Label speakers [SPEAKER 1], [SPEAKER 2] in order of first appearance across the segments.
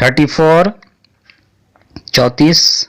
[SPEAKER 1] 34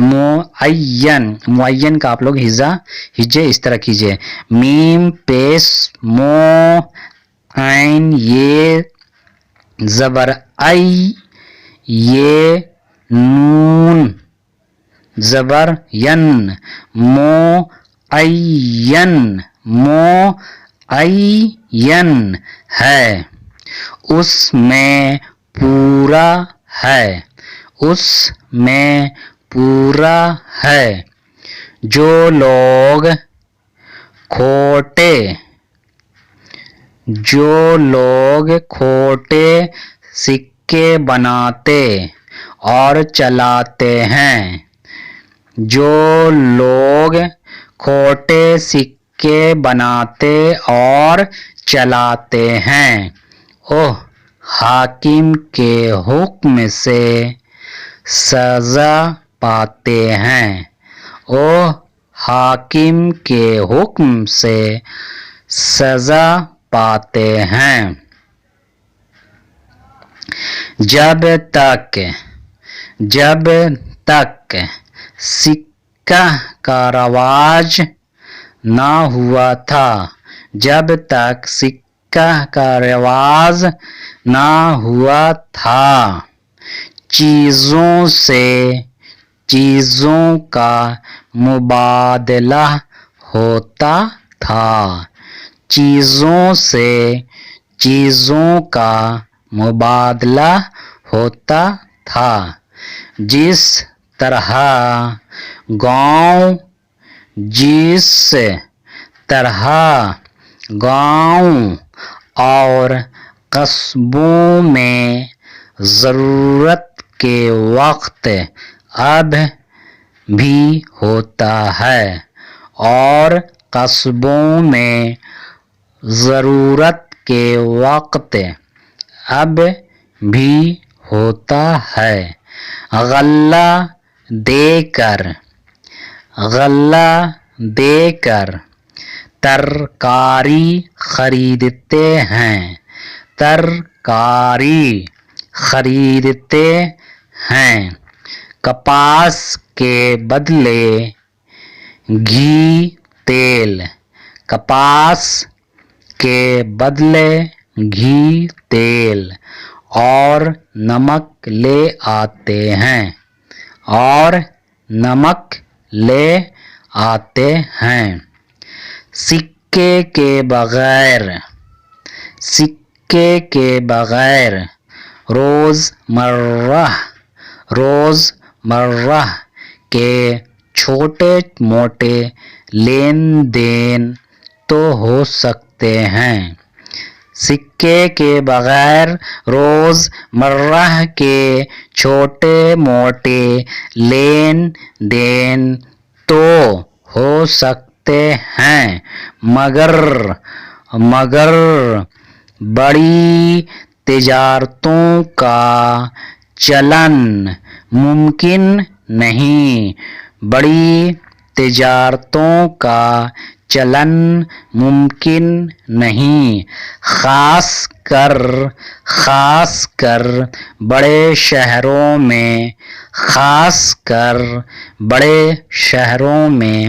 [SPEAKER 1] معین کا آپ لوگ ہجے اس طرح کیجئے. میم پیش مو عین یہ زبر ای یہ نون زبر ین مو عین ہے. اس میں پورا ہے جو لوگ کھوٹے سکے بناتے اور چلاتے ہیں اوہ حاکم کے حکم سے سزا پاتے ہیں. جب تک سکہ کا رواج نہ ہوا تھا چیزوں کا مبادلہ ہوتا تھا. جس طرح گاؤں اور قصبوں میں ضرورت کے وقت اب بھی ہوتا ہے اور قصبوں میں ضرورت کے وقت اب بھی ہوتا ہے. غلہ دے کر ترکاری خریدتے ہیں. کپاس کے بدلے گھی تیل اور نمک لے آتے ہیں. سکے کے بغیر روزمرہ کے چھوٹے موٹے لین دین تو ہو سکتے ہیں. سکے کے بغیر روزمرہ کے چھوٹے موٹے لین دین تو ہو سکتے ہیں مگر بڑی تجارتوں کا چلن ممکن نہیں. خاص کر بڑے شہروں میں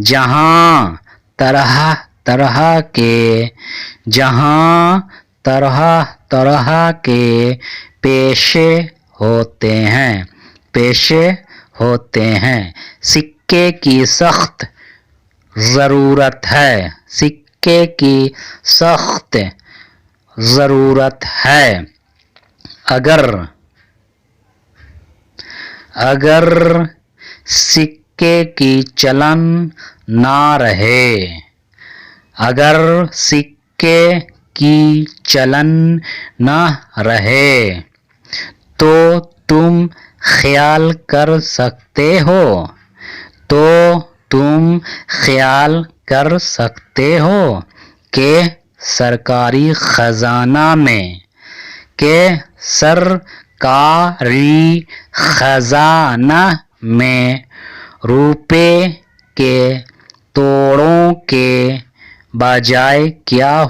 [SPEAKER 1] جہاں طرح کے پیشے ہوتے ہیں. سکے کی سخت ضرورت ہے. اگر سکے کی چلن نہ رہے تو تم خیال کر سکتے ہو کہ سرکاری خزانہ میں روپے کے توڑوں کے بجائے کیا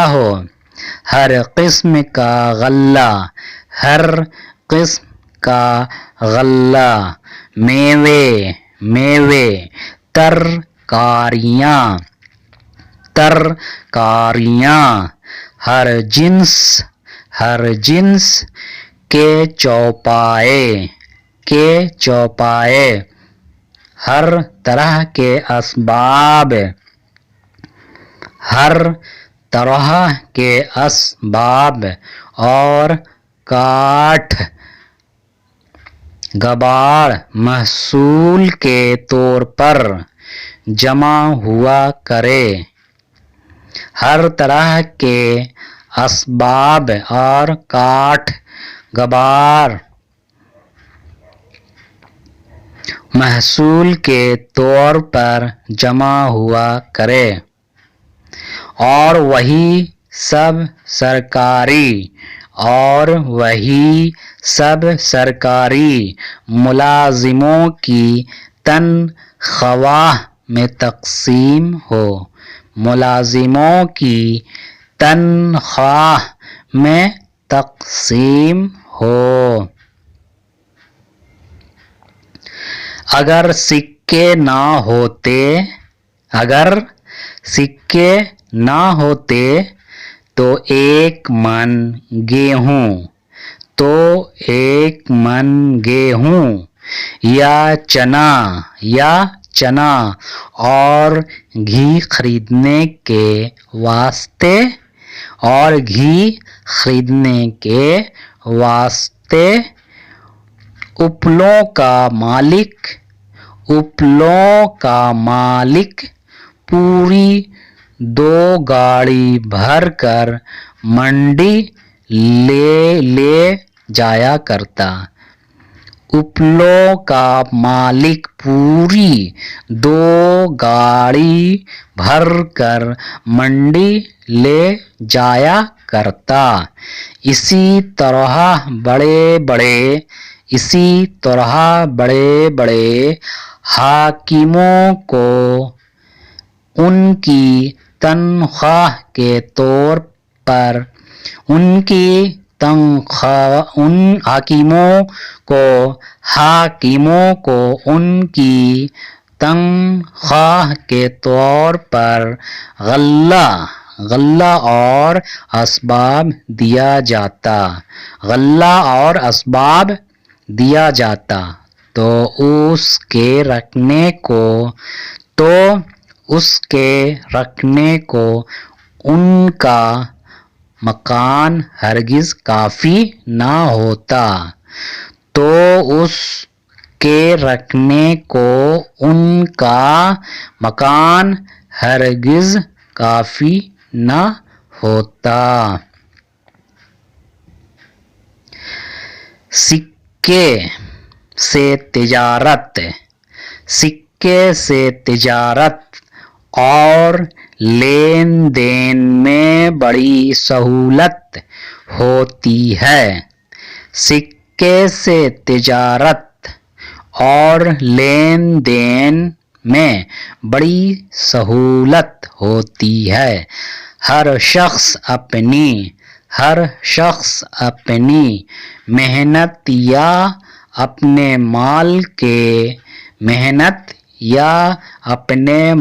[SPEAKER 1] ہو ہر قسم کا غلہ، ہر قسم کا غلہ، میوے، میوے، ترکاریاں، ترکاریاں، ہر جنس، ہر جنس کے چوپائے، کے چوپائے، ہر طرح کے اسباب، ہر طرح کے اسباب اور کاٹھ، کباڑ محصول کے طور پر جمع ہوا کرے، ہر طرح کے اسباب اور کاٹھ کباڑ محصول کے طور پر جمع ہوا کرے، اور وہی سب سرکاری، اور وہی سب سرکاری ملازموں کی تنخواہ میں تقسیم ہو، ملازموں کی تنخواہ میں تقسیم ہو۔ اگر سکے نہ ہوتے، اگر سکے نہ ہوتے تو ایک من گیہوں، تو ایک من گیہوں یا چنا، یا چنا اور گھی خریدنے کے واسطے، اور گھی خریدنے کے واسطے اپلوں کا مالک، اپلوں کا مالک پوری 2 گاڑی بھر کر منڈی لے جایا کرتا، اپلوں کا مالک پوری 2 گاڑی بھر کر منڈی لے جایا کرتا۔ اسی طرح بڑے بڑے حاکموں کو ان کی تنخواہ کے طور پر، ان کی تنخواہ، ان حاکموں کو ان کی تنخواہ کے طور پر غلہ اور اسباب دیا جاتا، غلہ اور اسباب دیا جاتا، تو اس کے رکھنے کو ان کا مکان ہرگز کافی نہ ہوتا، تو اس کے رکھنے کو ان کا مکان ہرگز کافی نہ ہوتا۔ سکے سے تجارت، سکے سے تجارت اور لین دین میں بڑی سہولت ہوتی ہے، سکے سے تجارت اور لین دین میں بڑی سہولت ہوتی ہے، ہر شخص اپنی محنت یا اپنے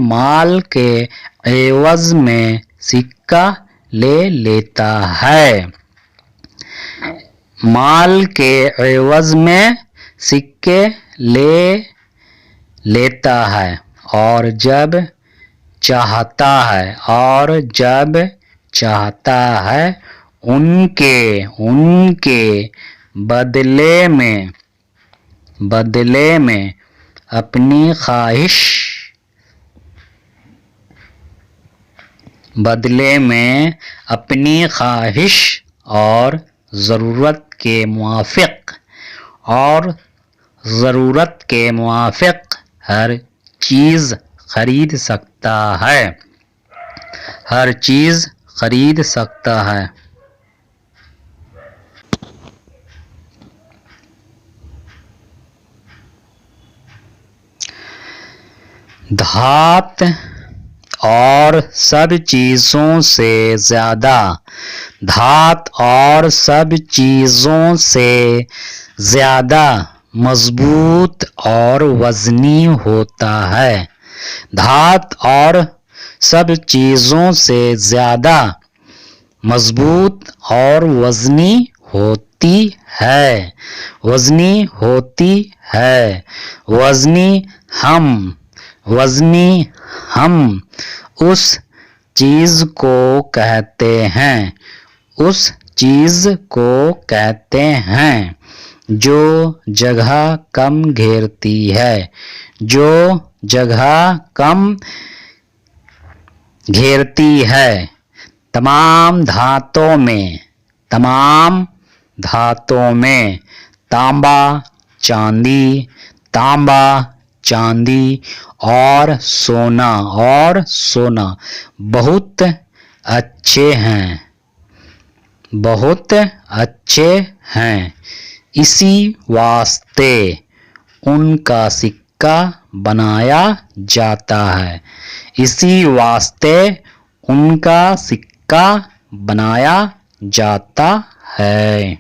[SPEAKER 1] مال کے عوض میں سکہ لے لیتا ہے، مال کے عوض میں سکے لے لیتا ہے، اور جب چاہتا ہے ان کے بدلے میں اپنی خواہش اور ضرورت کے موافق ہر چیز خرید سکتا ہے، دھات اور سب چیزوں سے زیادہ دھات اور سب چیزوں سے زیادہ مضبوط اور وزنی ہوتا ہے دھات اور سب چیزوں سے زیادہ مضبوط اور وزنی ہوتی ہے وزنی ہوتی ہے وزنی ہم اس چیز کو کہتے ہیں اس چیز کو کہتے ہیں جو جگہ کم گھیرتی ہے جو جگہ کم گھیرتی ہے تمام دھاتوں میں تانبا چاندی اور سونا بہت اچھے ہیں اسی واسطے ان کا سکہ بنایا جاتا ہے اسی واسطے ان کا سکہ بنایا جاتا ہے